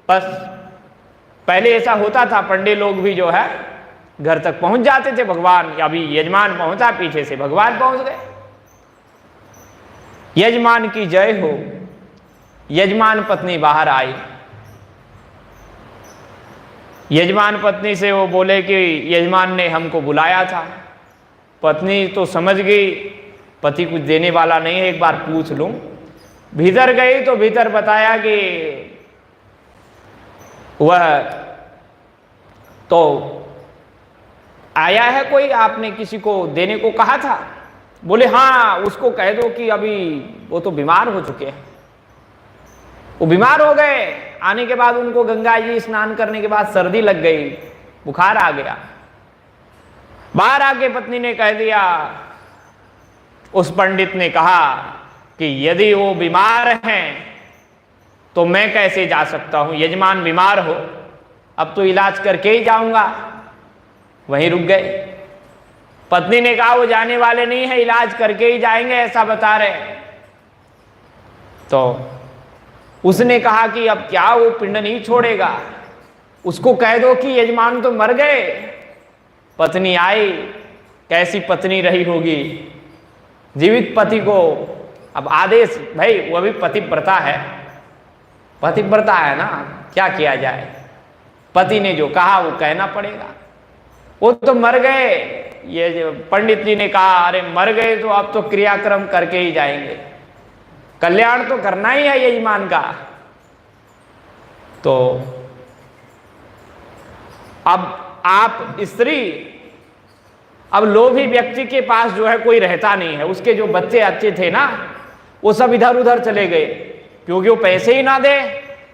बस पहले ऐसा होता था, पंडित लोग भी जो है घर तक पहुंच जाते थे, भगवान अभी यजमान पहुंचा, पीछे से भगवान पहुंच गए। यजमान की जय हो। यजमान पत्नी बाहर आई। यजमान पत्नी से वो बोले कि यजमान ने हमको बुलाया था। पत्नी तो समझ गई पति कुछ देने वाला नहीं है, एक बार पूछ लूं। भीतर गई तो भीतर बताया कि वह तो आया है कोई, आपने किसी को देने को कहा था? बोले हाँ, उसको कह दो कि अभी वो तो बीमार हो चुके हैं। वो बीमार हो गए, आने के बाद उनको गंगा जी स्नान करने के बाद सर्दी लग गई, बुखार आ गया। बाहर आके पत्नी ने कह दिया, उस पंडित ने कहा कि यदि वो बीमार हैं तो मैं कैसे जा सकता हूं, यजमान बीमार हो, अब तो इलाज करके ही जाऊंगा। वहीं रुक गए। पत्नी ने कहा वो जाने वाले नहीं है, इलाज करके ही जाएंगे, ऐसा बता रहे। तो उसने कहा कि अब क्या वो पिंड नहीं छोड़ेगा, उसको कह दो कि यजमान तो मर गए। पत्नी आई, कैसी पत्नी रही होगी, जीवित पति को अब आदेश, भाई वो भी पतिव्रता है, पतिव्रता है ना, क्या किया जाए। पति ने जो कहा वो कहना पड़ेगा। वो तो मर गए, ये जो पंडित जी ने कहा अरे मर गए तो अब तो क्रियाक्रम करके ही जाएंगे, कल्याण तो करना ही है यजमान का। तो अब आप स्त्री, अब लोभी व्यक्ति के पास जो है कोई रहता नहीं है, उसके जो बच्चे अच्छे थे ना वो सब इधर उधर चले गए, क्योंकि वो पैसे ही ना दे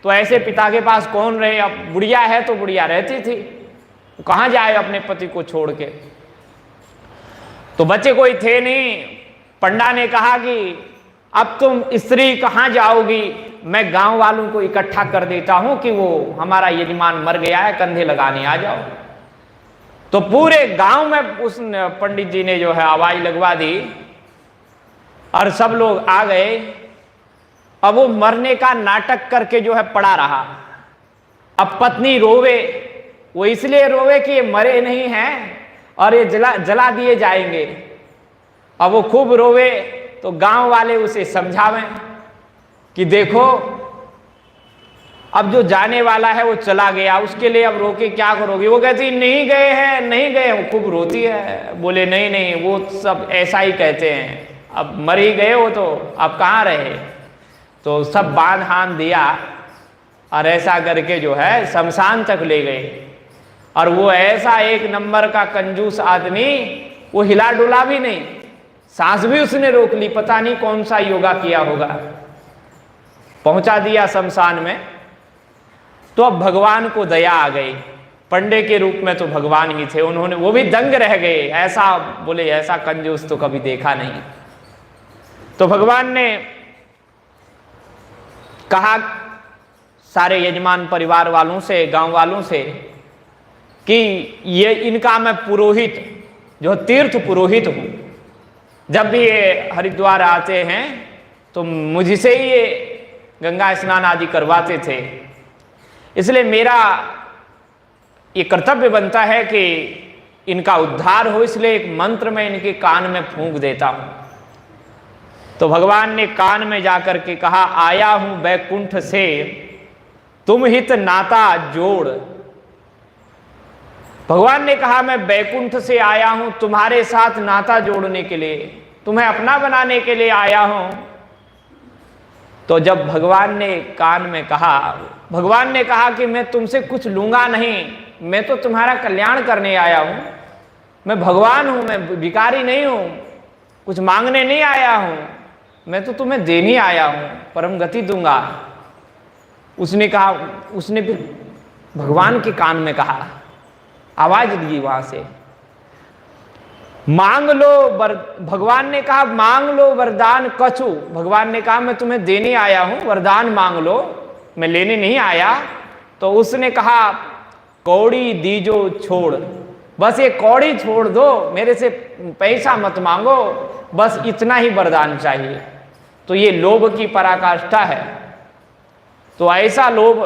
तो ऐसे पिता के पास कौन रहे। अब बुढ़िया है तो बुढ़िया रहती थी, कहाँ जाए अपने पति को छोड़ के। तो बच्चे कोई थे नहीं। पंडा ने कहा कि अब तुम स्त्री कहाँ जाओगी, मैं गांव वालों को इकट्ठा कर देता हूं कि वो हमारा यजमान मर गया है, कंधे लगाने आ जाओ। तो पूरे गांव में उस पंडित जी ने जो है आवाज लगवा दी और सब लोग आ गए। अब वो मरने का नाटक करके जो है पड़ा रहा। अब पत्नी रोवे, वो इसलिए रोवे कि ये मरे नहीं हैं और ये जला दिए जाएंगे। अब वो खूब रोवे तो गांव वाले उसे समझावें कि देखो अब जो जाने वाला है वो चला गया, उसके लिए अब रोके क्या करोगे। वो कहती नहीं गए हैं, नहीं गए। वो खूब रोती है, बोले नहीं नहीं वो सब ऐसा ही कहते हैं, अब मर ही गए वो तो, अब कहाँ रहे। तो सब बांध हान दिया और ऐसा करके जो है शमशान तक ले गए। और वो ऐसा एक नंबर का कंजूस आदमी, वो हिला डुला भी नहीं, सांस भी उसने रोक ली, पता नहीं कौन सा योगा किया होगा। पहुंचा दिया शमशान में। तो अब भगवान को दया आ गई, पंडे के रूप में तो भगवान ही थे, उन्होंने, वो भी दंग रह गए, ऐसा बोले ऐसा कंजूस तो कभी देखा नहीं। तो भगवान ने कहा सारे यजमान परिवार वालों से, गांव वालों से कि ये इनका मैं पुरोहित, जो तीर्थ पुरोहित हूं, जब भी ये हरिद्वार आते हैं तो मुझसे ही ये गंगा स्नान आदि करवाते थे, इसलिए मेरा ये कर्तव्य बनता है कि इनका उद्धार हो, इसलिए एक मंत्र मैं इनके कान में फूंक देता हूं। तो भगवान ने कान में जाकर के कहा, आया हूं बैकुंठ से तुम हित नाता जोड़। भगवान ने कहा मैं बैकुंठ से आया हूं तुम्हारे साथ नाता जोड़ने के लिए, तुम्हें अपना बनाने के लिए आया हूं। तो जब भगवान ने कान में कहा, भगवान ने कहा कि मैं तुमसे कुछ लूंगा नहीं, मैं तो तुम्हारा कल्याण करने आया हूं, मैं भगवान हूं, मैं भिखारी नहीं हूं, कुछ मांगने नहीं आया हूं, मैं तो तुम्हें देने आया हूं, परम गति दूंगा। उसने कहा, उसने भी भगवान के कान में कहा, आवाज दी वहां से, मांग लो भगवान ने कहा मांग लो वरदान कछु। भगवान ने कहा मैं तुम्हें देने आया हूं, वरदान मांग लो, मैं लेने नहीं आया। तो उसने कहा कौड़ी दीजो छोड़, बस ये कौड़ी छोड़ दो, मेरे से पैसा मत मांगो, बस इतना ही वरदान चाहिए। तो ये लोभ की पराकाष्ठा है। तो ऐसा लोभ